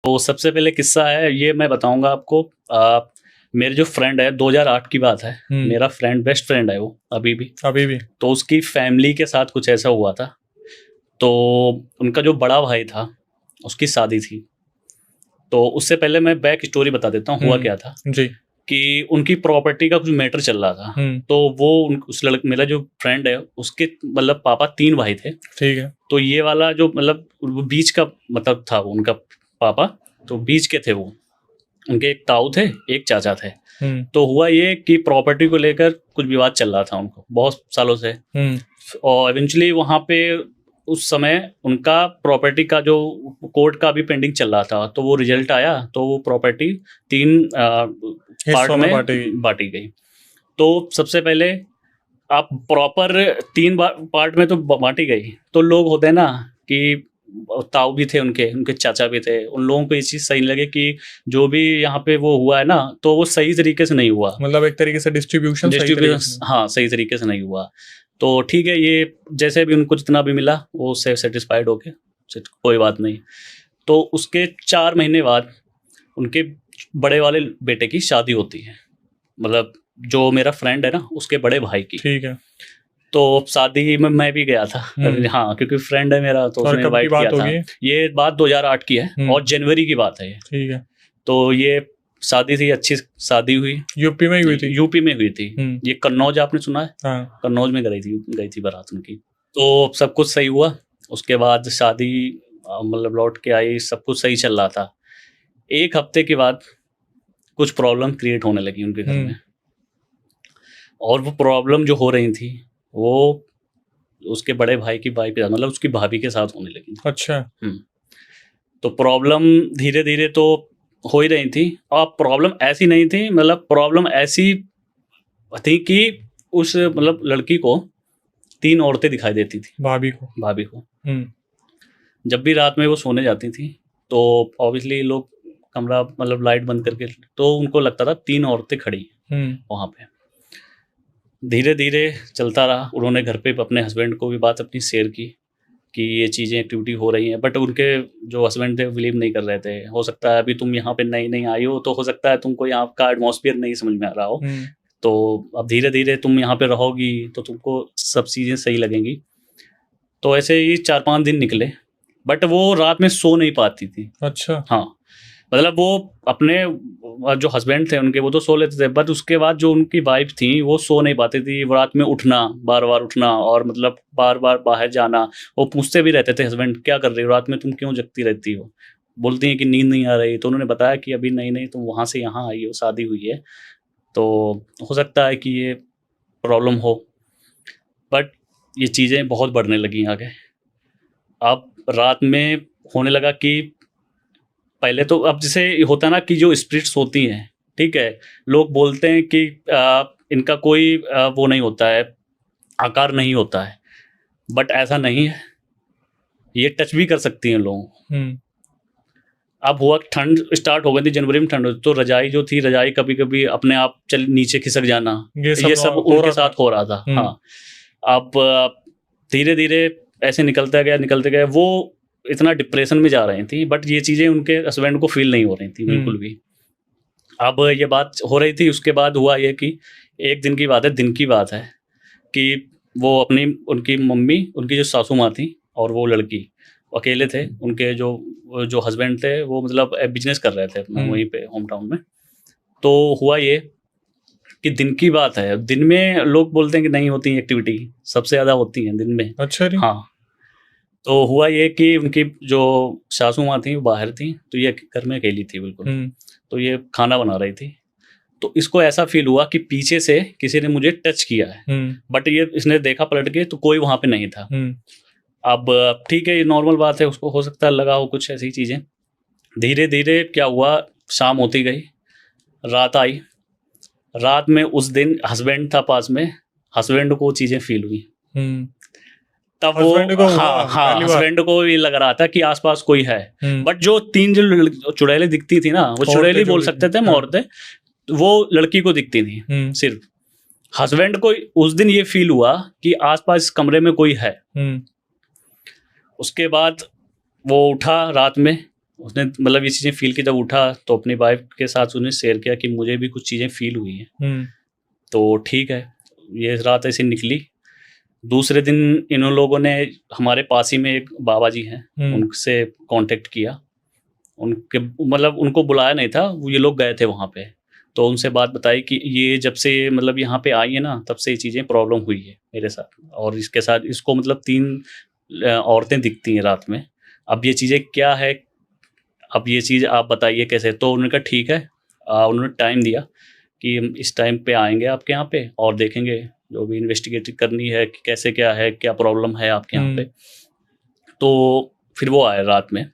तो सबसे पहले किस्सा है ये मैं बताऊंगा आपको। मेरे जो फ्रेंड है 2008 की बात है। मेरा फ्रेंड बेस्ट फ्रेंड है वो अभी भी। तो उसकी फैमिली के साथ कुछ ऐसा हुआ था। तो उनका जो बड़ा भाई था उसकी शादी थी। तो उससे पहले मैं बैक स्टोरी बता देता हूँ हुआ क्या था जी। कि उनकी प्रॉपर्टी का कुछ मैटर चल रहा था। तो वो मेरा जो फ्रेंड है उसके मतलब पापा 3 भाई थे। ठीक है। तो ये वाला जो मतलब बीच का मतलब था वो उनका पापा, तो बीच के थे वो। उनके एक ताऊ थे, एक चाचा थे। तो हुआ ये कि प्रॉपर्टी को लेकर कुछ विवाद चल रहा था उनको बहुत सालों से। और इवेंचुअली वहाँ पे उस समय उनका प्रॉपर्टी का जो कोर्ट का भी पेंडिंग चल रहा था, तो वो रिजल्ट आया तो वो प्रॉपर्टी 3 पार्ट में बांटी गई। तो सबसे पहले आप प्रॉपर 3 पार्ट में तो बांटी गई, तो लोग होते हैं ना कि ताऊ भी थे उनके चाचा भी थे, उन लोगों को ये चीज़ सही लगे कि जो भी यहाँ पे वो हुआ है ना तो वो सही तरीके से नहीं हुआ। मतलब एक तरीके से डिस्ट्रीब्यूशन हाँ सही तरीके से नहीं हुआ। तो ठीक है, ये जैसे भी उनको जितना भी मिला वो उससे सेटिस्फाइड होके कोई बात नहीं। तो उसके 4 महीने बाद उनके बड़े वाले बेटे की शादी होती है, मतलब जो मेरा फ्रेंड है ना उसके बड़े भाई की। ठीक है। तो शादी में मैं भी गया था। हाँ क्योंकि फ्रेंड है मेरा तो उसने इनवाइट किया था। ये बात 2008 की है और जनवरी की बात है ये। ठीक है। तो ये शादी थी, अच्छी शादी हुई। यूपी में हुई थी। यूपी में हुई थी। ये कन्नौज आपने सुना है? हाँ। कन्नौज में गई थी बारात उनकी। तो सब कुछ सही हुआ। उसके बाद शादी मतलब लौट के आई, सब कुछ सही चल रहा था। 1 हफ्ते के बाद कुछ प्रॉब्लम क्रिएट होने लगी उनके घर में। और वो प्रॉब्लम जो हो रही थी वो उसके बड़े भाई की वाइफ के साथ, मतलब उसकी भाभी के साथ होने लगी। अच्छा। तो प्रॉब्लम धीरे धीरे तो हो ही रही थी। और प्रॉब्लम ऐसी नहीं थी, मतलब प्रॉब्लम ऐसी थी कि उस मतलब लड़की को 3 औरतें दिखाई देती थी। भाभी को जब भी रात में वो सोने जाती थी तो ऑब्वियसली लोग कमरा मतलब लाइट बंद करके, तो उनको लगता था 3 औरतें खड़ी वहाँ पे। धीरे धीरे चलता रहा। उन्होंने घर पे अपने हस्बैंड को भी बात अपनी शेयर की कि ये चीज़ें एक्टिविटी हो रही हैं, बट उनके जो हस्बैंड थे बिलीव नहीं कर रहे थे। हो सकता है अभी तुम यहाँ पे नई आई हो तो हो सकता है तुमको यहाँ का एटमॉस्फेयर नहीं समझ में आ रहा हो। तो अब धीरे धीरे तुम यहाँ पे रहोगी तो तुमको सब चीज़ें सही लगेंगी। तो ऐसे ही 4-5 दिन निकले, बट वो रात में सो नहीं पाती थी। अच्छा। हाँ मतलब वो अपने जो हस्बैंड थे उनके वो तो सो लेते थे, बट उसके बाद जो उनकी वाइफ थी वो सो नहीं पाती थी। वो रात में उठना, बार बार उठना और मतलब बार बार बाहर जाना। वो पूछते भी रहते थे हस्बैंड क्या कर रही हो रात में, तुम क्यों जगती रहती हो? बोलती हैं कि नींद नहीं आ रही। तो उन्होंने बताया कि अभी नहीं तुम वहाँ से यहाँ आई हो, शादी हुई है तो हो सकता है कि ये प्रॉब्लम हो। बट ये चीज़ें बहुत बढ़ने लगी आगे। अब रात में होने लगा कि पहले तो अब जैसे होता है ना कि जो स्पिरिट्स होती हैं, ठीक है, लोग बोलते हैं कि इनका कोई वो नहीं होता है, आकार नहीं होता है, बट ऐसा नहीं है। ये टच भी कर सकती हैं लोगों को। अब हुआ ठंड स्टार्ट हो गई थी, जनवरी में ठंड, तो रजाई जो थी, रजाई कभी कभी अपने आप चल नीचे खिसक जाना, ये सब उनके साथ हो रहा था। हाँ अब धीरे धीरे ऐसे निकलते गए वो इतना डिप्रेशन में जा रही थी, बट ये चीज़ें उनके हस्बैंड को फील नहीं हो रही थी बिल्कुल भी। अब ये बात हो रही थी। उसके बाद हुआ ये कि एक दिन की बात है कि वो उनकी मम्मी, उनकी जो सासू माँ थी और वो लड़की अकेले थे। उनके जो हस्बैंड थे वो मतलब बिजनेस कर रहे थे अपना वहीं पे होम टाउन में। तो हुआ ये कि दिन की बात है। दिन में लोग बोलते हैं कि नहीं होती एक्टिविटी, सबसे ज़्यादा होती है दिन में। अच्छा। हाँ तो हुआ ये कि उनकी जो सासू माँ थी वो बाहर थी, तो ये घर में अकेली थी बिल्कुल। तो ये खाना बना रही थी, तो इसको ऐसा फील हुआ कि पीछे से किसी ने मुझे टच किया है, बट ये इसने देखा पलट के तो कोई वहाँ पे नहीं था। अब ठीक है, ये नॉर्मल बात है, उसको हो सकता है लगा हो कुछ ऐसी चीज़ें। धीरे धीरे क्या हुआ, शाम होती गई, रात आई। रात में उस दिन हस्बैंड था पास में, हस्बैंड को चीज़ें फील हुई। तब वो हस्बैंड को भी लग रहा था कि आसपास कोई है, बट जो 3 जो चुड़ैलें दिखती थी ना, वो चुड़ैली बोल सकते थे हम, औरतें, वो लड़की को दिखती थी सिर्फ। हस्बैंड को उस दिन ये फील हुआ कि आसपास कमरे में कोई है। उसके बाद वो उठा रात में, उसने मतलब ये चीज़ें फील की, जब उठा तो अपनी वाइफ के साथ उसने शेयर किया कि मुझे भी कुछ चीज़ें फील हुई हैं। तो ठीक है, ये रात ऐसी निकली। दूसरे दिन इन लोगों ने, हमारे पास ही में एक बाबा जी हैं, उनसे कांटेक्ट किया। उनके मतलब उनको बुलाया नहीं था, वो ये लोग गए थे वहाँ पे। तो उनसे बात बताई कि ये जब से मतलब यहाँ पे आई है ना, तब से ये चीज़ें प्रॉब्लम हुई है मेरे साथ, और इसके साथ इसको मतलब 3 औरतें दिखती हैं रात में। अब ये चीज़ें क्या है, अब ये चीज़ आप बताइए कैसे? तो उन्होंने कहा ठीक है। उन्होंने टाइम दिया कि हम इस टाइम पे आएँगे आपके यहाँ पे और देखेंगे जो भी इन्वेस्टिगेट करनी है कि कैसे क्या है, क्या प्रॉब्लम है आपके यहाँ पे। तो फिर वो आए रात में।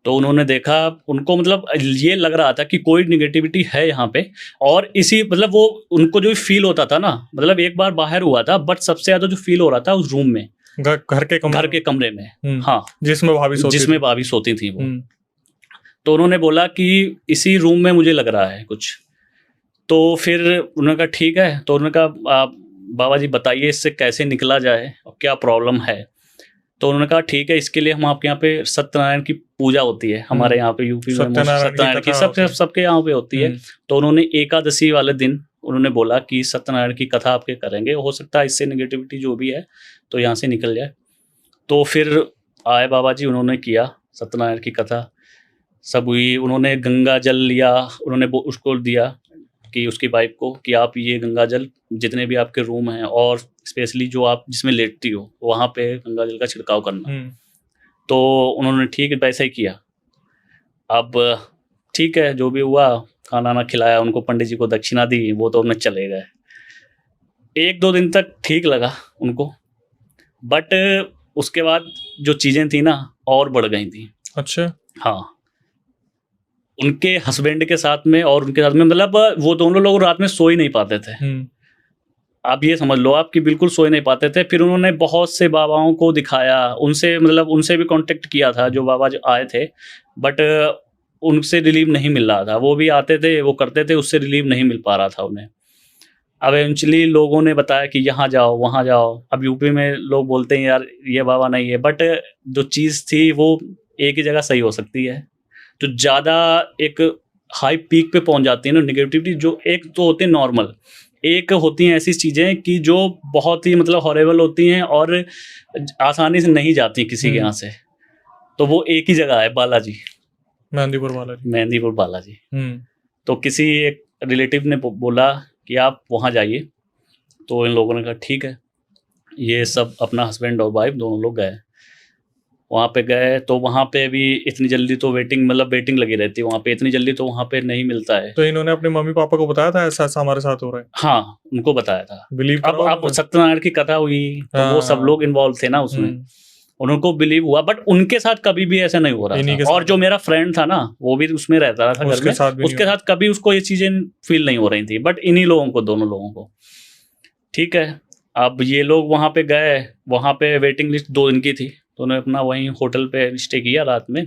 तो उन्होंने देखा, उनको मतलब ये लग रहा था कि कोई नेगेटिविटी है यहाँ पे, और इसी मतलब वो उनको जो फ़ील होता था ना, मतलब एक बार बाहर हुआ था, बट सबसे ज़्यादा जो फ़ील हो रहा था उस रूम में, घर के कमरे में। हाँ, जिसमें भाभी सोती थी वो। तो उन्होंने बोला कि इसी रूम में मुझे लग रहा है कुछ। तो फिर उन्होंने कहा ठीक है। तो उन्होंने कहा आप बाबा जी बताइए इससे कैसे निकला जाए और क्या प्रॉब्लम है? तो उन्होंने कहा ठीक है, इसके लिए हम आपके यहाँ पे सत्यनारायण की पूजा होती है, हमारे यहाँ पे यूपी में सत्यनारायण की सबके यहाँ पे होती है। तो उन्होंने एकादशी वाले दिन उन्होंने बोला कि सत्यनारायण की कथा आपके करेंगे, हो सकता है इससे नेगेटिविटी जो भी है तो यहाँ से निकल जाए। तो फिर आए बाबा जी, उन्होंने किया सत्यनारायण की कथा, सब हुई। उन्होंने गंगा जल लिया, उन्होंने उसको दिया कि उसकी वाइफ को कि आप ये गंगा जल जितने भी आपके रूम हैं और स्पेशली जो आप जिसमें लेटती हो वहाँ पे गंगा जल का छिड़काव करना। तो उन्होंने ठीक है वैसा ही किया। अब ठीक है, जो भी हुआ, खाना ना खिलाया उनको, पंडित जी को दक्षिणा दी, वो तो उन्हें चले गए। 1-2 दिन तक ठीक लगा उनको, बट उसके बाद जो चीज़ें थी ना और बढ़ गई थी। अच्छा। हाँ, उनके हस्बैंड के साथ में और उनके साथ में मतलब वो दोनों लोग रात में सो ही नहीं पाते थे। आप ये समझ लो आप कि बिल्कुल सो ही नहीं पाते थे। फिर उन्होंने बहुत से बाबाओं को दिखाया, उनसे मतलब उनसे भी कांटेक्ट किया था जो बाबा जो आए थे, बट उनसे रिलीफ नहीं मिल रहा था। वो भी आते थे, वो करते थे, उससे रिलीफ नहीं मिल पा रहा था उन्हें। अब इवेंचुअली लोगों ने बताया कि यहाँ जाओ, वहाँ जाओ। अब यूपी में लोग बोलते हैं यार ये बाबा नहीं है, बट जो चीज़ थी वो एक ही जगह सही हो सकती है। जो ज़्यादा एक हाई पीक पे पहुंच जाती है ना नेगेटिविटी, जो एक तो होती है नॉर्मल, एक होती हैं ऐसी चीज़ें कि जो बहुत ही मतलब हॉरेबल होती हैं और आसानी से नहीं जाती किसी के यहाँ से। तो वो एक ही जगह है, बालाजी, मेहंदीपुर बालाजी। तो किसी एक रिलेटिव ने बोला कि आप वहाँ जाइए। तो इन लोगों ने कहा ठीक है। ये सब अपना हस्बैंड और वाइफ दोनों लोग गए, वहाँ पे गए। तो वहाँ पे भी इतनी जल्दी तो वेटिंग लगी रहती है वहाँ पे, इतनी जल्दी तो वहाँ पे नहीं मिलता है। तो इन्होंने अपने मम्मी पापा को बताया था ऐसा हमारे साथ हो रहा है? हाँ, उनको बताया था। बिलीव अब सत्यनारायण की कथा हुई तो वो सब लोग इन्वॉल्व थे ना उसमें, उनको बिलीव हुआ, बट उनके साथ कभी भी ऐसा नहीं हो रहा था। और जो मेरा फ्रेंड था ना, वो भी उसमें रहता था घर में, उसके साथ कभी उसको ये चीजें फील नहीं हो रही थी, बट इन्हीं लोगों को, दोनों लोगों को। ठीक है, अब ये लोग वहाँ पे गए, वहाँ पे वेटिंग लिस्ट 2 दिन की थी, तो उन्होंने अपना वहीं होटल पे स्टे किया रात में।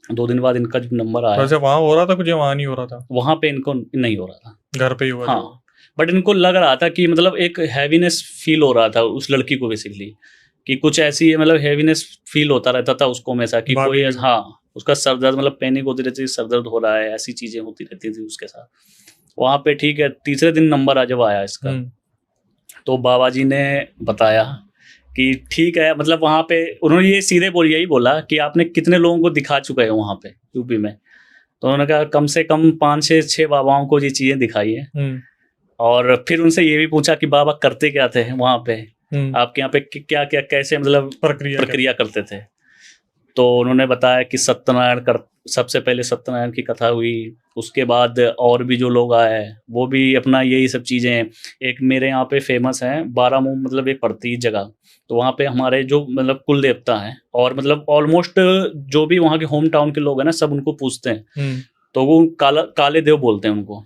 2 दिन बाद इनका जो नंबर आया, वैसे वहाँ हो रहा था कुछ या वहाँ नहीं हो रहा था? वहाँ पे इनको नहीं हो रहा था, घर पे ही हुआ। हाँ, बट इनको लग रहा था कि मतलब एक हैवीनेस फील हो रहा था उस लड़की को बेसिकली, कि कुछ ऐसी मतलब हैवीनेस फील होता रहता था उसको हमेशा, कि कोई हाँ उसका सर दर्द मतलब पैनिक होती रहती थी, सर दर्द हो रहा है, ऐसी चीजें होती रहती थी उसके साथ वहाँ पे। ठीक है, तीसरे दिन नंबर जब आया इसका, तो बाबा जी ने बताया कि ठीक है, मतलब वहाँ पे उन्होंने ये सीधे यही बोला कि आपने कितने लोगों को दिखा चुके हैं वहाँ पे यूपी में? तो उन्होंने कहा कम से कम 5-6 बाबाओं को ये चीजें दिखाई है। और फिर उनसे ये भी पूछा कि बाबा करते क्या थे वहाँ पे, आपके यहाँ पे क्या क्या कैसे मतलब प्रक्रिया करते थे? तो उन्होंने बताया कि सबसे पहले सत्यनारायण की कथा हुई, उसके बाद और भी जो लोग आए वो भी अपना यही सब चीज़ें। एक मेरे यहाँ पे फेमस है 12 मुंह, मतलब एक पड़ती जगह, तो वहाँ पे हमारे जो मतलब कुल देवता हैं, और मतलब ऑलमोस्ट जो भी वहाँ के होम टाउन के लोग हैं ना, सब उनको पूछते हैं, तो वो काले देव बोलते हैं उनको।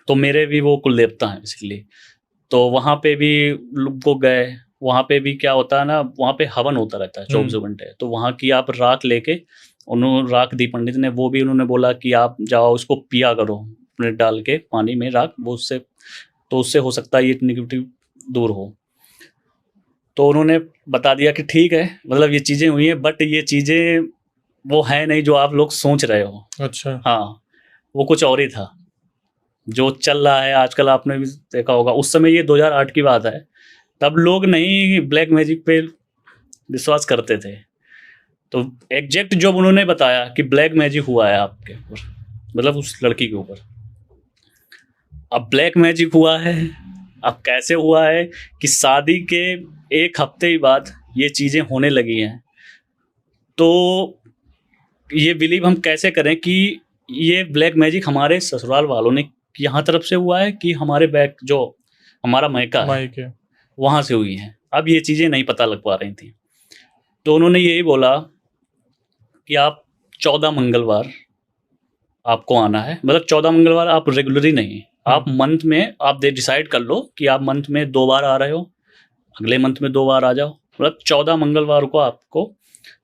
तो मेरे भी वो कुल देवता हैं बेसिकली। तो वहाँ पे भी लोग को गए, वहाँ पे भी क्या होता है ना, वहाँ पे हवन होता रहता है 24 घंटे। तो वहाँ की आप राख लेके, उन्होंने राख दी पंडित ने, वो भी उन्होंने बोला कि आप जाओ उसको पिया करो अपने डाल के पानी में राख, वो उससे तो उससे हो सकता है ये नेगेटिव दूर हो। तो उन्होंने बता दिया कि ठीक है, मतलब ये चीज़ें हुई हैं, बट ये चीज़ें वो है नहीं जो आप लोग सोच रहे हो। अच्छा। हाँ, वो कुछ और ही था जो चल रहा है आजकल। आपने भी देखा होगा, उस समय ये 2008 की बात है, तब लोग नहीं ब्लैक मैजिक पे विश्वास करते थे। तो एग्जैक्ट जब उन्होंने बताया कि ब्लैक मैजिक हुआ है आपके ऊपर, मतलब उस लड़की के ऊपर, अब ब्लैक मैजिक हुआ है, अब कैसे हुआ है कि शादी के एक हफ्ते ही बाद ये चीज़ें होने लगी हैं। तो ये बिलीव हम कैसे करें कि ये ब्लैक मैजिक हमारे ससुराल वालों ने यहाँ तरफ से हुआ है कि हमारे बैक जो हमारा मायका है माइक है। वहाँ से हुई है। अब ये चीज़ें नहीं पता लग पा रही थी, तो उन्होंने यही बोला कि आप 14 मंगलवार आपको आना है, मतलब 14 मंगलवार आप रेगुलरली नहीं, आप मंथ में आप डिसाइड कर लो कि आप मंथ में 2 बार आ रहे हो, अगले मंथ में 2 बार आ जाओ, मतलब 14 मंगलवार को आपको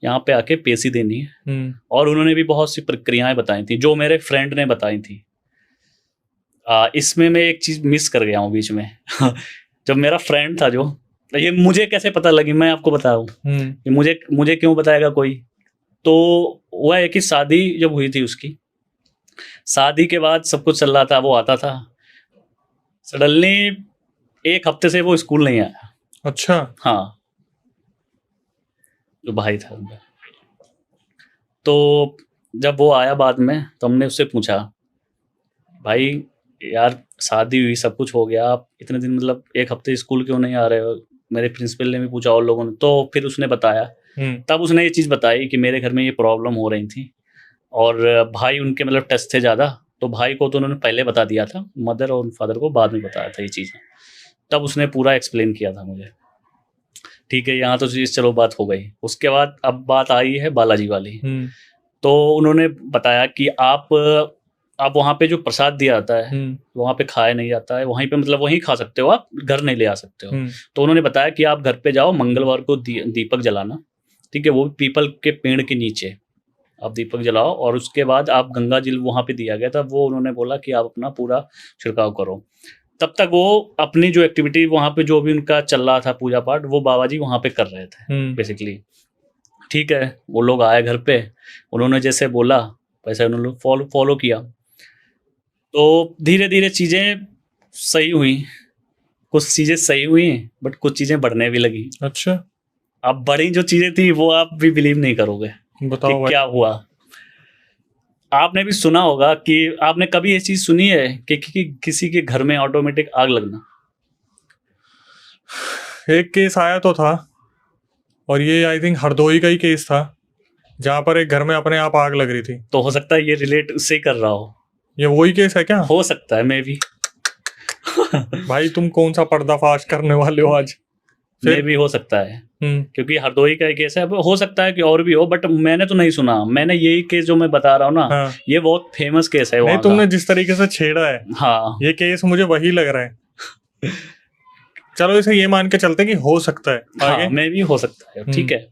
यहाँ पे आके पेशी देनी है। और उन्होंने भी बहुत सी प्रक्रियाएं बताई थी जो मेरे फ्रेंड ने बताई थी। इसमें मैं एक चीज़ मिस कर गया हूँ बीच में जब मेरा फ्रेंड था जो, ये मुझे कैसे पता लगी मैं आपको बता रहा हूँ, मुझे क्यों बताएगा कोई। तो वह है कि शादी जब हुई थी उसकी, शादी के बाद सब कुछ चल रहा था, वो आता था, सडनली एक हफ्ते से वो स्कूल नहीं आया। अच्छा। हाँ, जो भाई था उनका। तो जब वो आया बाद में, तो हमने उससे पूछा, भाई यार शादी हुई, सब कुछ हो गया, आप इतने दिन मतलब एक हफ्ते स्कूल क्यों नहीं आ रहे हो। मेरे प्रिंसिपल ने भी पूछा और लोगों ने, तो फिर उसने बताया। तब उसने ये चीज़ बताई कि मेरे घर में ये प्रॉब्लम हो रही थी, और भाई उनके मतलब टेस्ट थे ज़्यादा, तो भाई को तो उन्होंने पहले बता दिया था, मदर और फादर को बाद में बताया था ये चीज़ें। तब उसने पूरा एक्सप्लेन किया था मुझे। ठीक है, यहाँ तो चीज़ चलो बात हो गई। उसके बाद अब बात आई है बालाजी वाली। तो उन्होंने बताया कि आप वहाँ पे जो प्रसाद दिया जाता है वहाँ पे खाया नहीं जाता है, वहीं पे मतलब वहीं खा सकते हो, आप घर नहीं ले आ सकते हो। तो उन्होंने बताया कि आप घर पे जाओ, मंगलवार को दीपक जलाना, ठीक है, वो पीपल के पेड़ के नीचे आप दीपक जलाओ, और उसके बाद आप गंगा जल वहाँ पे दिया गया था, वो उन्होंने बोला कि आप अपना पूरा छिड़काव करो। तब तक वो अपनी जो एक्टिविटी वहाँ पे जो भी उनका चल रहा था पूजा पाठ, वो बाबा जी वहाँ पे कर रहे थे बेसिकली। ठीक है, वो लोग आए घर पे, उन्होंने जैसे बोला वैसे उन्होंने फॉलो किया। तो धीरे धीरे चीज़ें सही हुई, कुछ चीज़ें सही हुई, बट कुछ चीज़ें बढ़ने भी लगी। अच्छा। अब बड़ी जो चीज़ें थी वो आप भी बिलीव नहीं करोगे, बताओ क्या हुआ। आपने भी सुना होगा कि आपने कभी ये चीज़ सुनी है कि किसी के घर में ऑटोमेटिक आग लगना। एक केस आया तो था, और ये आई थिंक हरदोई का ही केस था, जहाँ पर एक घर में अपने आप आग लग रही थी। तो हो सकता है ये रिलेट उससे कर रहा हो। ये वही केस है क्या? हो सकता है, मे भी। भाई तुम कौन सा पर्दाफाश करने वाले हो आज? मे भी हो सकता है, क्योंकि हरदोई का केस है। हो सकता है कि और भी हो, बट मैंने तो नहीं सुना। मैंने यही केस जो मैं बता रहा हूँ ना, हाँ। ये बहुत फेमस केस है। नहीं, तुमने जिस तरीके से छेड़ा है, हाँ, ये केस मुझे वही लग रहा है। चलो इसे ये मान के चलते कि हो सकता है आगे। हाँ, मे भी हो सकता है। ठीक है,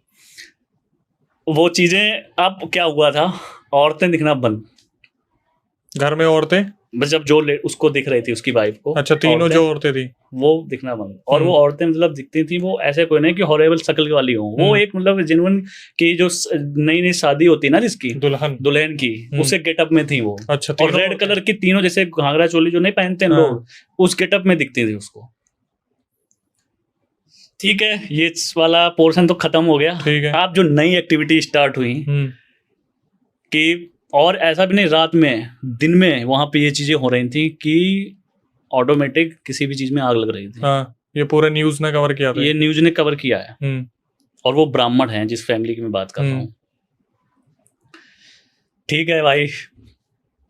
वो चीजें अब क्या हुआ था, औरतें दिखना बंद, घर में औरतें, जब जो उसको दिख रही थी उसकी वाइफ को। अच्छा, तीनों जो औरतें थी वो दिखना बंद। और वो औरतें मतलब दिखती थी, वो ऐसे कोई नहीं कि हॉरेबल शक्ल वाली हो, वो एक मतलब जेन्युइन की जो नई नई शादी होती है ना जिसकी दुल्हन की, उसे गेटअप में थी वो। अच्छा, और रेड कलर की तीनों, जैसे घाघरा चोली जो नहीं पहनते हैं लोग, उस गेटअप में दिखती थी उसको। ठीक है, ये वाला पोर्शन तो खत्म हो गया। ठीक है, आप जो नई एक्टिविटी स्टार्ट हुई कि, और ऐसा भी नहीं रात में, दिन में वहां पे ये चीजें हो रही थी कि ऑटोमेटिक किसी भी चीज में आग लग रही थी। हाँ, ये पूरा न्यूज ने कवर किया था। ये न्यूज ने कवर किया है। और वो ब्राह्मण हैं जिस फैमिली की मैं बात कर रहा हूँ। ठीक है भाई,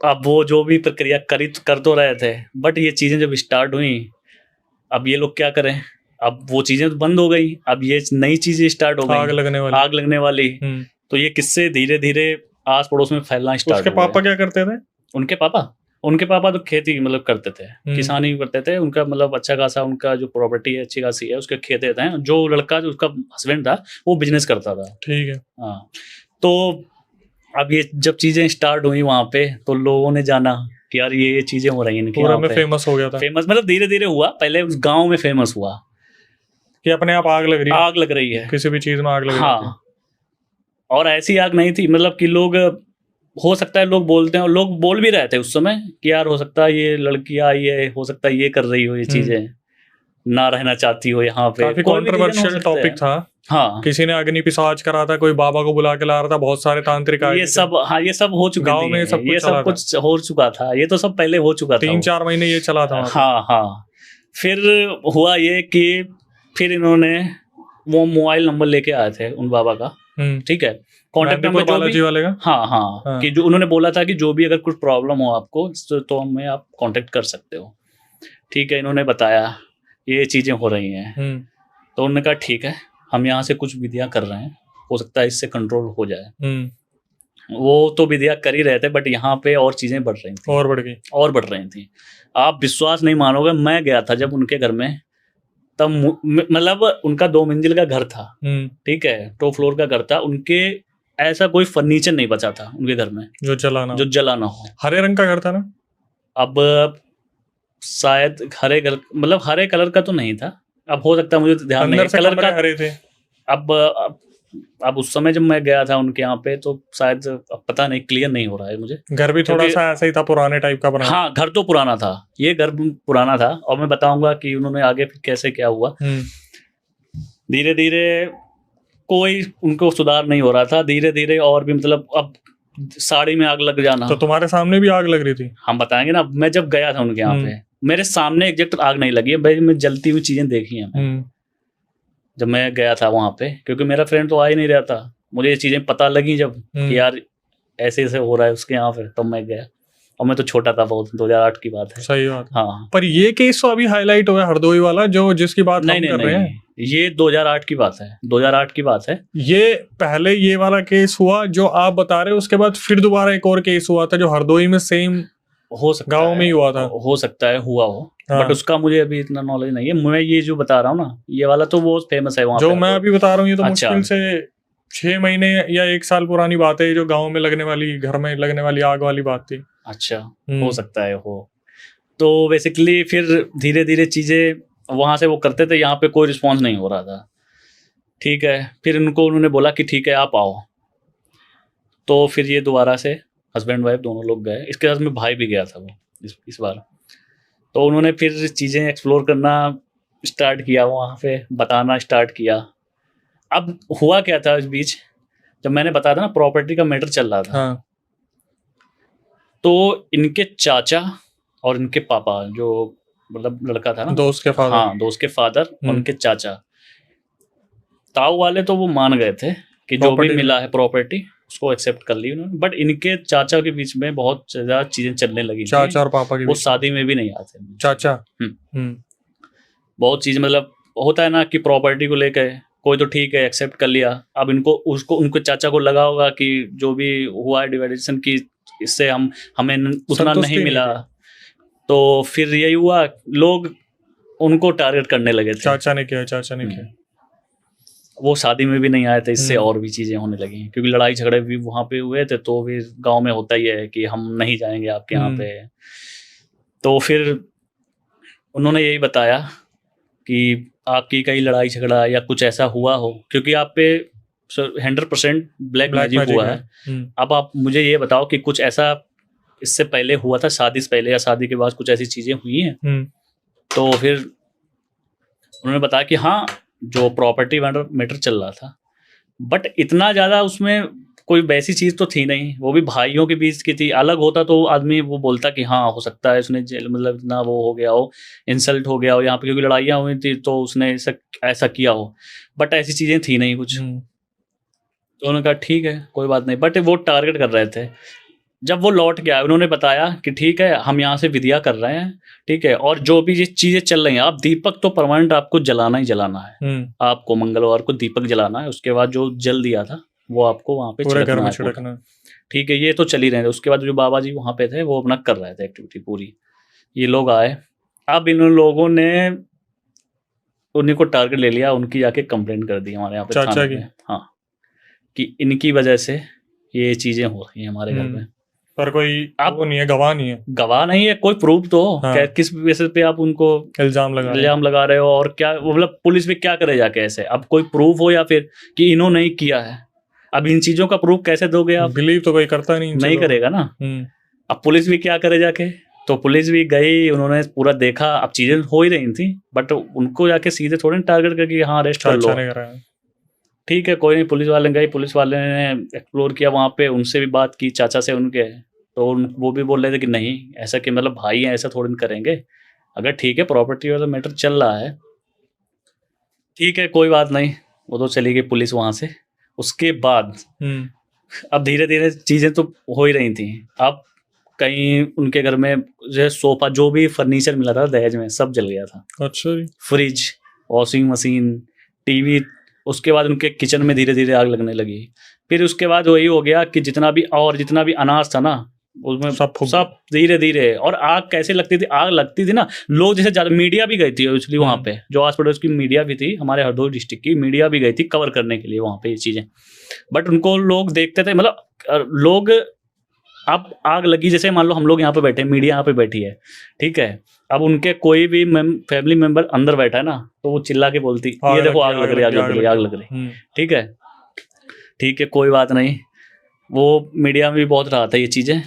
अब वो जो भी प्रक्रिया कर तो रहे थे, बट ये चीजें जब स्टार्ट हुई, अब ये लोग क्या करें, अब वो चीजें तो बंद हो गई, अब ये नई चीजें स्टार्ट हो गई, आग लगने वाली। तो ये किससे धीरे धीरे आस पड़ोस में फैलना स्टार्ट। उसके पापा क्या करते थे? उनके पापा तो खेती मतलब करते थे, किसानी करते थे। उनका मतलब अच्छा खासा उनका जो प्रॉपर्टी है अच्छी खासी है, उसके खेत हैं। जो लड़का जो उसका हस्बैंड था वो बिजनेस करता था। ठीक है, हाँ। तो अब ये जब चीजें स्टार्ट हुई वहां पे, तो लोगों ने जाना कि यार ये चीजें हो रही हैं, पूरा में फेमस हो गया था। फेमस मतलब धीरे धीरे हुआ, पहले उस गाँव में फेमस हुआ कि अपने आप आग लग रही है, किसी भी चीज में आग लग रही है। हाँ। और ऐसी आग नहीं थी, मतलब कि लोग, हो सकता है लोग बोलते हैं और लोग बोल भी रहे थे उस समय कि यार हो सकता है ये लड़कियां, ये हो सकता है ये कर रही हो, ये चीजें ना रहना चाहती हो यहाँ पे, काफी कोई भी रीजन हो कंट्रोवर्शियल सकता है। टॉपिक था। हाँ, किसी ने अग्नि पिशाच करा था, कोई बाबा को बुला के ला रहा था, बहुत सारे तांत्रिक आए ये थे। सब, हाँ ये सब हो चुके गांव थे, में सब कुछ ये चला सब कुछ हो चुका था, ये तो सब पहले हो चुका था। 3-4 महीने ये चला था वहाँ पे। हाँ हाँ। फिर हुआ ये कि फिर इन्होंने वो मोबाइल नंबर लेके आए थे उन बाबा का, ठीक है, कॉन्टेक्ट नंबर जो बालाजी भी, वाले का। हाँ, कि जो उन्होंने बोला था कि जो भी अगर कुछ प्रॉब्लम हो आपको तो हमें आप कांटेक्ट कर सकते हो, ठीक है। इन्होंने बताया ये चीजें हो रही हैं, तो उन्होंने कहा ठीक है, हम यहाँ से कुछ विधियां कर रहे हैं, हो सकता है इससे कंट्रोल हो जाए। वो तो विधियां कर ही रहे थे, बट यहाँ पे और चीजें बढ़ रही थी, और बढ़ रही थी। आप विश्वास नहीं मानोगे, मैं गया था जब उनके घर में, तब मतलब उनका 2 मंजिल का घर था, ठीक है, 2 फ्लोर का घर था, उनके ऐसा कोई फर्नीचर नहीं बचा था उनके घर में जो जला ना हो। हरे रंग का घर था ना? अब शायद हरे कलर, मतलब हरे कलर का तो नहीं था, अब हो सकता है, मुझे ध्यान नहीं, कलर का हरे थे। अब उस समय जब मैं गया था उनके यहाँ पे, तो शायद अब पता नहीं, क्लियर नहीं हो रहा है मुझे। घर भी थोड़ा सा ऐसा ही था, पुराने टाइप का बना। हाँ, घर तो पुराना था, ये घर पुराना था, और मैं बताऊंगा कि उन्होंने आगे फिर कैसे क्या हुआ। धीरे धीरे कोई उनको सुधार नहीं हो रहा था, धीरे धीरे और भी, मतलब अब साड़ी में आग लग जाना। तो तुम्हारे सामने भी आग लग रही थी? हम बताएंगे ना, मैं जब गया था उनके यहाँ पे, मेरे सामने एग्जैक्ट आग नहीं लगी है भाई, मैं जलती हुई चीजें देखी हैं जब मैं गया था वहां पे, क्योंकि मेरा फ्रेंड तो आ ही नहीं रहा था, मुझे ये चीजें पता लगी जब कि यार ऐसे ऐसे हो रहा है उसके यहाँ पे, तब मैं गया, और मैं तो छोटा था बहुत, 2008 की बात है। सही बात। हाँ, पर ये केस तो अभी हाईलाइट हुआ हरदोई वाला, जो जिसकी बात हम कर रहे हैं, ये 2008 की बात है, 2008 की बात है। ये पहले ये वाला केस हुआ जो आप बता रहे हो, उसके बाद फिर दोबारा एक और केस हुआ था जो हरदोई में सेम हो सकता गांव में ही हुआ था, हो सकता है हुआ हो, बट उसका मुझे अभी इतना नॉलेज नहीं है। मैं ये जो बता रहा हूँ ना, ये वाला तो वो फेमस है वहाँ जो मैं अभी बता रहा हूँ, ये तो अच्छा, मुश्किल से 6 महीने या 1 साल पुरानी बात है, जो गांव में लगने वाली, घर में लगने वाली आग वाली बात थी। अच्छा, हो सकता है हो। तो बेसिकली फिर धीरे धीरे चीजें वहां से वो करते थे, यहाँ पे कोई रिस्पॉन्स नहीं हो रहा था, ठीक है। फिर उन्होंने बोला कि ठीक है आप आओ, तो फिर ये दोबारा से हस्बैंड वाइफ दोनों लोग गए, इसके साथ में भाई भी गया था वो इस बार। तो उन्होंने फिर चीज़ें एक्सप्लोर करना स्टार्ट किया, वहाँ पे बताना स्टार्ट किया। अब हुआ क्या था इस बीच, जब मैंने बताया था ना प्रॉपर्टी का मैटर चल रहा था, तो इनके चाचा और इनके पापा, जो मतलब लड़का था ना, दोस्त के फादर, हाँ दोस्त के फादर और उनके चाचा, ताऊ वाले तो वो मान गए थे कि जो भी मिला है प्रॉपर्टी उसको एक्सेप्ट कर ली उन्होंने, बट इनके चाचा के बीच में बहुत ज्यादा चीजें चलने लगी। चाचा और पापा के वो शादी में भी नहीं आते चाचा। बहुत चीज, मतलब होता है ना कि प्रॉपर्टी को लेकर कोई तो ठीक है एक्सेप्ट कर लिया, अब उनको चाचा को लगा होगा कि जो भी हुआ है डिवाइडेशन की, इससे हमें उतना नहीं मिला, तो फिर यही हुआ, लोग उनको टारगेट करने लगे थे। चाचा ने किया। वो शादी में भी नहीं आए थे, इससे और भी चीजें होने लगी, क्योंकि लड़ाई झगड़े भी वहां पे हुए थे, तो भी गांव में होता ही है कि हम नहीं जाएंगे आपके यहाँ पे। तो फिर उन्होंने यही बताया कि आपकी कहीं लड़ाई झगड़ा या कुछ ऐसा हुआ हो, क्योंकि आप पे 100% ब्लैक मैजिक हुआ है। अब आप मुझे ये बताओ कि कुछ ऐसा इससे पहले हुआ था, शादी से पहले या शादी के बाद कुछ ऐसी चीजें हुई हैं? तो फिर उन्होंने बताया कि हाँ, जो प्रॉपर्टी मैटर चल रहा था, बट इतना ज्यादा उसमें कोई वैसी चीज तो थी नहीं, वो भी भाइयों के बीच की थी। अलग होता तो आदमी वो बोलता कि हाँ हो सकता है उसने मतलब इतना वो हो गया हो, इंसल्ट हो गया हो यहाँ पे, क्योंकि लड़ाइयाँ हुई थी तो उसने ऐसा किया हो, बट ऐसी चीजें थी नहीं कुछ। तो उन्होंने कहा ठीक है कोई बात नहीं, बट वो टारगेट कर रहे थे। जब वो लौट गया, उन्होंने बताया कि ठीक है हम यहाँ से विधिया कर रहे हैं, ठीक है, और जो भी ये चीजें चल रही हैं, आप दीपक तो परमानेंट आपको जलाना ही जलाना है, आपको मंगलवार को दीपक जलाना है, उसके बाद जो जल दिया था वो आपको वहाँ पे छिड़कना है, ठीक है। ये तो चल ही रहे थे। उसके बाद जो बाबा जी वहाँ पे थे वो अपना कर रहे थे एक्टिविटी पूरी। ये लोग आए, अब इन लोगों ने उन्हीं को टारगेट ले लिया, उनकी जाके कंप्लेंट कर दी हमारे यहाँ पे थाने में, हाँ, कि इनकी वजह से ये चीजें हो रही हैं हमारे घर में। पर कोई वो नहीं है, गवाह नहीं है, कोई प्रूफ तो हो, किस बेसिस पे आप उनको इल्जाम लगा रहे हो, और क्या मतलब पुलिस भी क्या करे जाके ऐसे, अब कोई प्रूफ हो या फिर कि इन्होंने नहीं किया है, अब इन चीजों का प्रूफ कैसे दोगे आप? बिलीव तो कोई करता नहीं इन नहीं चीजों को। करेगा ना। अब पुलिस भी क्या करे जाके, तो पुलिस भी गई, उन्होंने पूरा देखा, अब चीजें हो ही रही थी, बट उनको जाके सीधे थोड़े टारगेट करके हाँ अरेस्ट कर लो। अच्छा नहीं कराया। ठीक है कोई नहीं, पुलिस वाले गए, पुलिस वाले ने एक्सप्लोर किया वहाँ पे, उनसे भी बात की चाचा से उनके, तो वो भी बोल रहे थे कि नहीं ऐसा कि मतलब भाई हैं ऐसा थोड़ी करेंगे, अगर ठीक है प्रॉपर्टी वाला मैटर चल रहा है ठीक है कोई बात नहीं। वो तो चली गई पुलिस वहाँ से। उसके बाद अब धीरे धीरे चीज़ें तो हो ही रही थी। अब कहीं उनके घर में जो है सोफा, जो भी फर्नीचर मिला था दहेज में, सब जल गया था। अच्छा जी। Fridge, washing machine, TV. उसके बाद उनके किचन में धीरे धीरे आग लगने लगी। फिर उसके बाद वही हो गया कि जितना भी अनाज था ना उसमें सब धीरे धीरे। और आग कैसे लगती थी, आग लगती थी ना, लोग जैसे ज्यादा, मीडिया भी गई थी एक्चुअली वहाँ पे, जो आस पड़ोस की मीडिया भी थी, हमारे हरदोई डिस्ट्रिक्ट की मीडिया भी गई थी कवर करने के लिए वहाँ पे ये चीजें। बट उनको लोग देखते थे, मतलब लोग, अब आग लगी जैसे मान लो हम लोग यहाँ पे बैठे, मीडिया यहाँ पे बैठी है, ठीक है, अब उनके कोई भी फैमिली मेंबर अंदर बैठा है ना, तो वो चिल्ला के बोलती ये देखो आग लग रही, आग लग रही, आग लग रही। ठीक है कोई बात नहीं। वो मीडिया में भी बहुत रहा था ये चीज़ें।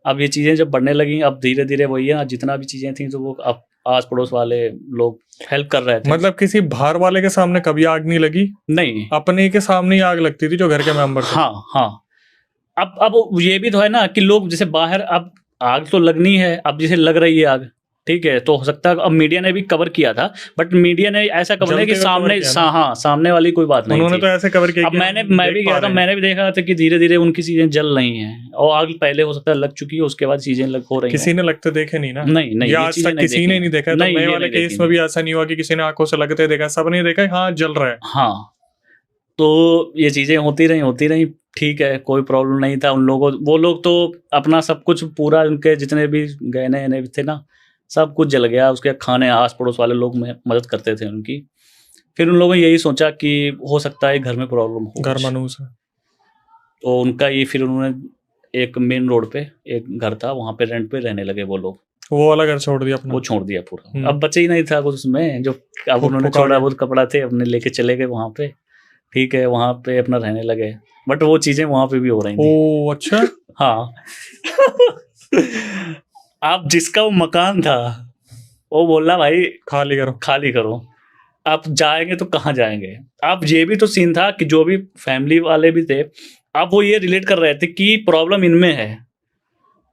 अब ये चीज़ें जब बढ़ने लगी, अब धीरे धीरे वही है, जितना भी चीज़ें थी तो वो अब आस पड़ोस वाले लोग हेल्प कर रहे थे। मतलब किसी बाहर वाले के सामने कभी आग नहीं लगी? नहीं, अपने के सामने ही आग लगती थी जो घर के मेंबर थे। हाँ। अब ये भी तो है ना कि लोग जैसे बाहर, अब आग तो लगनी है, अब जैसे लग रही है आग, ठीक है, तो हो सकता है अब मीडिया ने भी कवर किया था, बट मीडिया ने ऐसा कवर नहीं कि सामने सामने वाली कोई बात नहीं, उन्होंने तो ऐसे कवर किया। अब मैं भी गया था, मैंने भी देखा था कि धीरे धीरे उनकी चीजें जल रही हैं, और आग पहले हो सकता है लग चुकी है, उसके बाद चीजें हो रही हैं। किसी ने लगते देखे नहीं ना? नहीं, आज तक किसी ने नहीं देखा। तो नए वाले केस में भी ऐसा नहीं हुआ कि किसी ने आंखों से लगते देखा, सबने देखा हाँ जल रहा है। हाँ, तो ये चीजें होती रही, ठीक है, कोई प्रॉब्लम नहीं था उन लोगों। वो लोग तो अपना सब कुछ पूरा, उनके जितने भी गहने थे ना, सब कुछ जल गया। उसके खाने आस पड़ोस वाले लोग मदद करते थे उनकी। फिर उन लोगों ने यही सोचा कि हो सकता है घर में प्रॉब्लम हो, घर मनूस है, तो उनका ये, फिर उन्होंने एक मेन रोड पे एक घर था, वहाँ पे रेंट पे रहने लगे वो लोग। वो वाला घर छोड़ दिया अपना? वो छोड़ दिया पूरा। अब बचे ही नहीं था कुछ उसमें, जो अब उन्होंने छोड़ा बहुत कपड़ा थे अपने, लेके चले गए वहाँ पे, ठीक है, वहाँ पे अपना रहने लगे। बट वो चीजें वहाँ पे भी हो रही थी। ओह अच्छा। हाँ। अब जिसका वो मकान था वो बोला भाई खाली करो। अब जाएंगे तो कहाँ जाएंगे? अब ये भी तो सीन था कि जो भी फैमिली वाले भी थे, अब वो ये रिलेट कर रहे थे कि प्रॉब्लम इनमें है।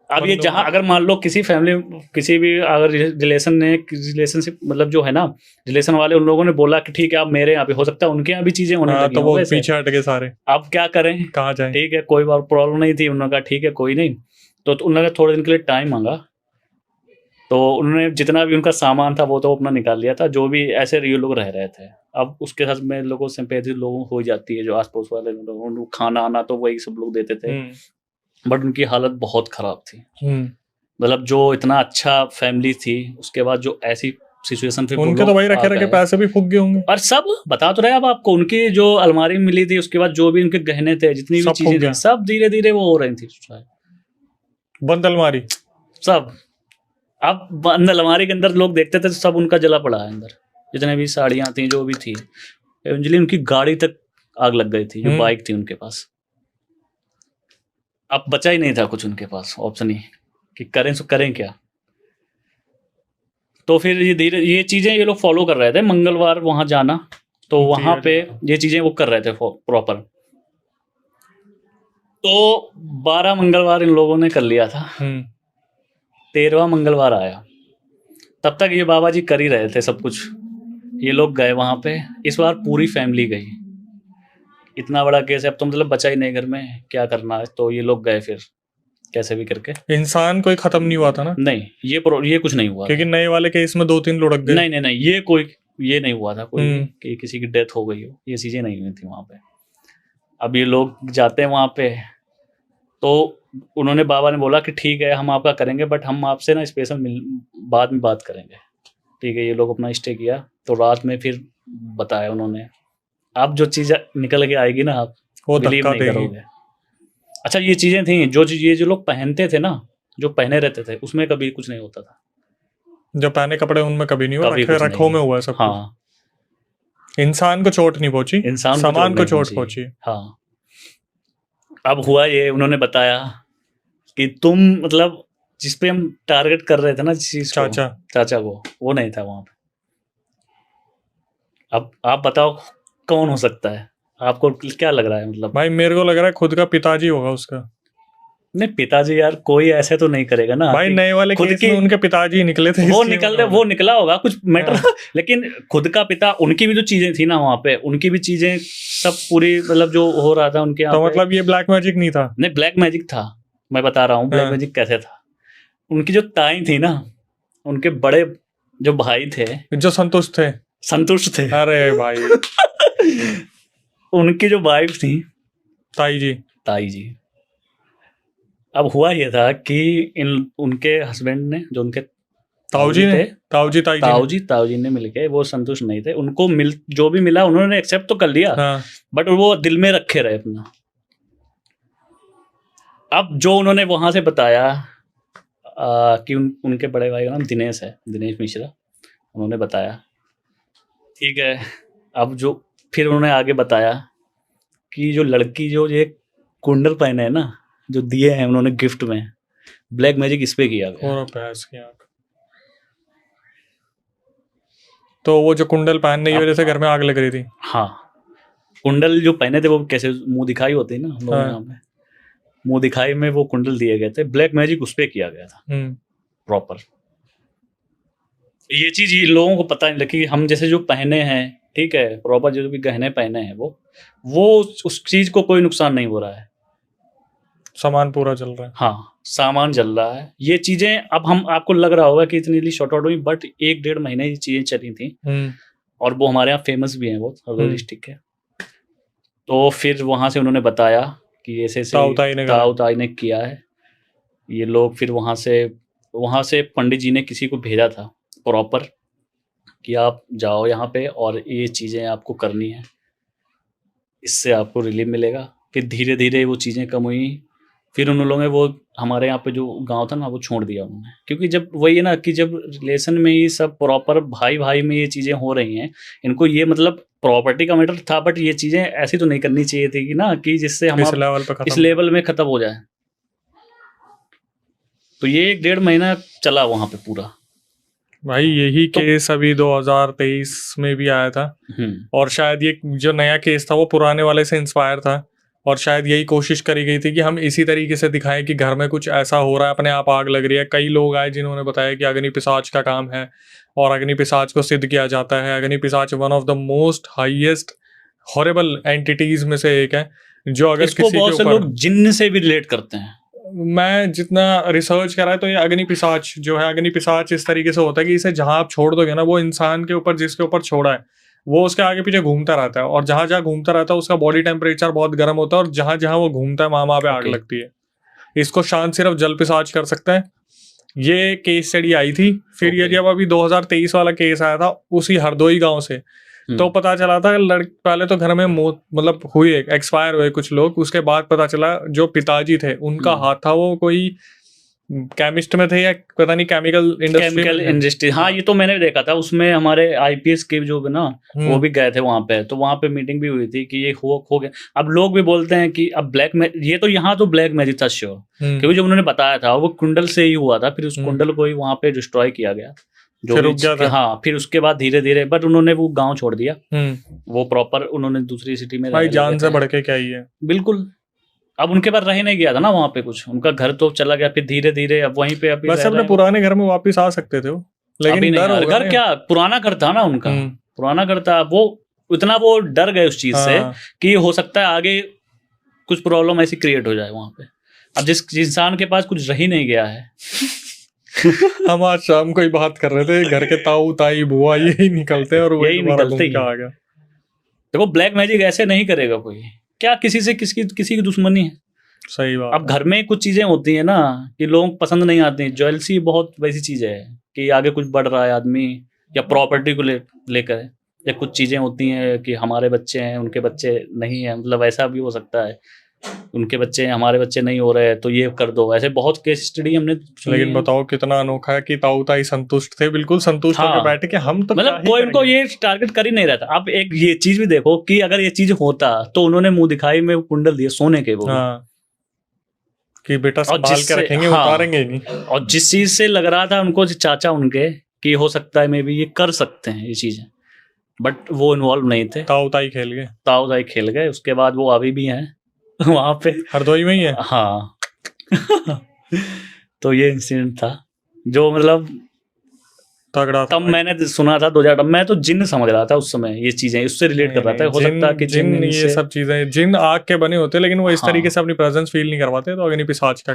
अब ये जहाँ, अगर मान लो किसी फैमिली, किसी भी अगर रिलेशनशिप मतलब जो है ना, रिलेशन वाले, उन लोगों ने बोला कि ठीक है अब मेरे यहाँ पे हो सकता है उनके यहाँ भी चीजें होने लगी, तो वो पीछे हट गए सारे। अब क्या करें, कहाँ जाएं? ठीक है, कोई प्रॉब्लम नहीं थी। उन्होंने कहा ठीक है कोई नहीं, तो उन्होंने थोड़े दिन के लिए टाइम मांगा। तो उन्होंने जितना भी उनका सामान था वो तो अपना निकाल लिया था, जो भी ऐसे ये लोग रह रहे थे। अब उसके साथ में लोगों सिंपैथी लोगों हो जाती है, जो आस पड़ोस वाले लोग, खाना आना तो वही सब लोग देते थे, बट उनकी हालत बहुत खराब थी। मतलब जो इतना अच्छा फैमिली थी, उसके बाद जो ऐसी सिचुएशन थी, उनके तो भाई रखे पैसे भी फूक गए होंगे। और सब बता तो रहे अब आपको, उनकी जो अलमारी मिली थी, उसके बाद जो भी उनके गहने थे, जितनी भी चीजें थी, सब धीरे धीरे वो हो रही थी, बंद अलमारी सब। अब बंद अलमारी के अंदर लोग देखते थे तो सब उनका जला पड़ा है अंदर, जितने भी साड़ियां थी, जो भी थी। एवेंचुअली उनकी गाड़ी तक आग लग गई थी, जो बाइक थी उनके पास। अब बचा ही नहीं था कुछ उनके पास ऑप्शन ही कि करें क्या। तो फिर ये चीजें ये लोग फॉलो कर रहे थे, मंगलवार वहां जाना, तो वहां पे ये चीजें वो कर रहे थे प्रॉपर। तो 12 मंगलवार इन लोगों ने कर लिया था। 13वां मंगलवार आया, तब तक ये बाबा जी कर ही रहे थे सब कुछ। ये लोग गए वहां पे, इस बार पूरी फैमिली गई। इतना बड़ा केस है, अब तो मतलब बचा ही नहीं घर में, क्या करना है, तो ये लोग गए फिर कैसे भी करके। इंसान कोई खत्म नहीं हुआ था ना? नहीं, ये कुछ नहीं हुआ, क्योंकि नए वाले केस में 2-3 लुढ़क गए। नहीं, ये नहीं हुआ था कोई कि किसी की डेथ हो गई हो, ये चीजें नहीं हुई थी वहां पे। अब ये लोग जाते हैं वहां पे, तो उन्होंने, बाबा ने बोला कि ठीक है हम आपका करेंगे, बट हम आपसे ना स्पेशल बाद में बात करेंगे, ठीक है। ये लोग अपना स्टे किया, तो रात में फिर बताया उन्होंने। अब जो चीज़ निकल के आएगी ना, आप बिलीव नहीं करोगे। अच्छा, ये चीज़ें थी जो लोग पहनते थे ना, जो पहने रहते थे, उसमें कभी कुछ नहीं होता था। जो पहने कपड़े उनमें कभी नहीं हुआ, रखों में हुआ सब। हाँ, इंसान को चोट नहीं पहुंची, सामान को चोट पहुंची। हाँ, अब हुआ ये, उन्होंने बताया कि तुम मतलब जिस पे हम टारगेट कर रहे थे ना, जिस चीज को, चाचा को, वो नहीं था वहां पे। अब आप बताओ कौन हो सकता है, आपको क्या लग रहा है? मतलब भाई मेरे को लग रहा है खुद का पिताजी होगा उसका। नहीं, पिताजी यार कोई ऐसे तो नहीं करेगा ना भाई कि नए वाले खुद केस की में उनके पिताजी ही निकले थे, वो इसलिए निकल मैं रहे, बोल वो निकला होगा कुछ मैटर हाँ। लेकिन खुद का पिता, उनकी भी जो चीजें थी ना वहां पे, उनकी भी चीजें सब पूरी, मतलब जो हो रहा था उनके यहाँ तो पे। मतलब ये ब्लैक मैजिक नहीं था? नहीं, ब्लैक मैजिक था, मैं बता रहा हूँ ब्लैक हाँ। मैजिक कैसे था। उनकी जो ताई थी ना, उनके बड़े जो भाई थे, जो संतुष्ट थे। संतुष्ट थे। अरे भाई उनकी जो वाइफ थी, ताई जी। ताई जी। अब हुआ ये था कि इन उनके हस्बैंड ने, जो उनके ताऊ जी ने, ताऊ जी ताई जी ने। ताऊ जी ने मिलके, वो संतुष्ट नहीं थे, उनको जो भी मिला उन्होंने एक्सेप्ट तो कर लिया, हाँ। बट वो दिल में रखे रहे अपना। अब जो उन्होंने वहां से बताया कि उनके बड़े भाई का नाम दिनेश है, दिनेश मिश्रा, उन्होंने बताया, ठीक है। अब जो फिर उन्होंने आगे बताया कि जो लड़की जो ये कुंडल पहने है ना, जो दिए हैं उन्होंने गिफ्ट में, ब्लैक मैजिक इस पे किया गया। और भैंस की आंख। तो वो जो कुंडल पहनने की वजह से घर में आग लग रही थी। हाँ, कुंडल जो पहने थे वो कैसे मुंह दिखाई होती है ना हम लोगों के यहाँ पे, मुंह दिखाई में वो कुंडल दिए गए थे, ब्लैक मैजिक उस पे किया गया था प्रॉपर। ये चीज ये लोगों को पता नहीं लगी। हम जैसे जो पहने हैं, ठीक है, प्रॉपर जो भी गहने पहने हैं, वो उस चीज को कोई नुकसान नहीं हो रहा है, सामान पूरा चल रहा है। हाँ, सामान जल रहा है। ये चीजें अब हम, आपको लग रहा होगा कि इतनी शॉर्ट आउट हुई, बट 1-1.5 महीने ये चीजें चली थी, और वो हमारे यहाँ फेमस भी हैं, बहुत हरदोई डिस्ट्रिक्ट के। तो फिर वहां से उन्होंने बताया कि ऐसे ताऊ ताई ने किया है ये लोग। फिर वहां से पंडित जी ने किसी को भेजा था प्रॉपर कि आप जाओ यहाँ पे और ये चीजें आपको करनी है, इससे आपको रिलीफ मिलेगा। फिर धीरे धीरे वो चीजें कम हुई। फिर उन लोगों ने वो हमारे यहाँ पे जो गांव था ना, वो छोड़ दिया उन्होंने, क्योंकि जब वही है ना कि जब रिलेशन में ये सब प्रॉपर भाई भाई में ये चीजें हो रही हैं, इनको ये मतलब प्रॉपर्टी का मैटर था, बट ये चीजें ऐसी तो नहीं करनी चाहिए थी कि ना, कि जिससे हम इस लेवल में खत्म हो जाए। तो ये 1-1.5 महीना चला वहां पे पूरा। भाई यही केस अभी 2023 में भी आया था, और शायद ये जो नया केस था वो पुराने वाले से इंस्पायर था, और शायद यही कोशिश करी गई थी कि हम इसी तरीके से दिखाएं कि घर में कुछ ऐसा हो रहा है, अपने आप आग लग रही है। कई लोग आए जिन्होंने बताया कि अग्नि पिशाच का काम है, और अग्नि पिशाच को सिद्ध किया जाता है। अग्नि पिशाच one of the most highest horrible entities में से एक है, जो अगर किसी के ऊपर, बहुत से लोग जिन्न से भी रिलेट करते हैं। मैं जितना रिसर्च करा है तो ये अग्नि पिशाच जो है, अग्नि पिशाच इस तरीके से होता है कि इसे जहां आप छोड़ दोगे ना, वो इंसान के ऊपर, जिसके ऊपर छोड़ा है, वो उसके आगे पीछे घूमता रहता है, और जहां जहां घूमता रहता है उसका बॉडी टेम्परेचर बहुत गर्म होता है, और जहां जहां वो घूमता है वहां पे आग लगती है। इसको शांत सिर्फ जल पिशाच कर सकता है। ये केस स्टडी आई थी। फिर ये जब अभी 2023 वाला केस आया था उसी हरदोई गांव से, तो पता चला था पहले तो घर में मौत मतलब हुई, एक्सपायर हुए कुछ लोग। उसके बाद पता चला जो पिताजी थे उनका हाथ था, वो कोई केमिस्ट में थे या पता नहीं केमिकल इंडस्ट्री। हाँ, ये तो मैंने देखा था, उसमें हमारे आईपीएस के जो ना, वो भी गए थे वहां पे, तो वहां पे मीटिंग भी हुई थी कि ये हो गया। अब लोग भी बोलते हैं कि अब ब्लैक ये तो यहाँ तो ब्लैक मैजिक था श्योर, क्योंकि जो उन्होंने बताया था वो कुंडल से ही हुआ था। फिर उस कुंडल को ही वहां पे डिस्ट्रॉय किया गया, हाँ। फिर उसके बाद धीरे धीरे, बट उन्होंने वो गांव छोड़ दिया, वो प्रॉपर उन्होंने दूसरी सिटी में। भाई जान से बढ़ के क्या ही है, बिल्कुल। अब उनके पास रह नहीं गया था ना वहां पे कुछ, उनका घर तो चला गया। फिर धीरे धीरे अब वहीं पे अभी अपने पुराने घर में वापस आ सकते थे वो, लेकिन घर क्या, पुराना घर था ना उनका, पुराना घर था। वो इतना वो डर गए उस चीज से कि हो सकता है आगे कुछ प्रॉब्लम ऐसी क्रिएट हो जाए वहां पे। अब जिस इंसान के पास कुछ रह ही नहीं गया है हम आज शाम को ही बात कर रहे थे, घर के ताऊ ताई बुआ यही निकलते हैं, और यही निकलते ही आ गया। देखो ब्लैक मैजिक ऐसे नहीं करेगा कोई, क्या किसी से किसी की दुश्मनी है। सही बात। अब घर में कुछ चीजें होती है ना कि लोगों पसंद नहीं आती। ज्वेलसी बहुत वैसी चीज है कि आगे कुछ बढ़ रहा है आदमी, या प्रॉपर्टी को लेकर, या कुछ चीजें होती हैं कि हमारे बच्चे हैं उनके बच्चे नहीं है, मतलब ऐसा भी हो सकता है, उनके बच्चे हैं हमारे बच्चे नहीं हो रहे हैं तो ये कर दो। ऐसे बहुत केस स्टडी हमने। लेकिन बताओ कितना अनोखा है कि ताऊ ताई संतुष्ट थे, बिल्कुल संतुष्ट होकर बैठे कि हम तो मतलब कोई उनको ये टारगेट कर ही नहीं रहा था। अब एक ये चीज भी देखो कि अगर ये चीज होता तो उन्होंने मुंह दिखाई में कुंडल दिए सोने के, वो कि बेटा और संभाल के जिससे रखेंगे, हाँ उतारेंगे ही नहीं। और जिस चीज से लग रहा था उनको चाचा उनके कि हो सकता है मे बी ये कर सकते हैं ये चीजें, बट वो इन्वॉल्व नहीं थे, ताऊ-ताई खेल गए। ताऊ-ताई खेल गए। उसके बाद वो अभी भी हैं वहाँ पे। हरदोई में ही है? हाँ तो ये इंसिडेंट था जो मतलब तगड़ा था तब भाई। मैंने सुना था 2000, मैं तो जिन्न समझ रहा था उस समय, ये चीजें उससे रिलेट कर रहा था, हो सकता है कि जिन जिन्न ये से सब चीजें, जिन आग के बने होते हैं, लेकिन वो इस हाँ। तरीके से अपनी प्रेजेंस फील नहीं करवाते, तो अग्नि पिशाच का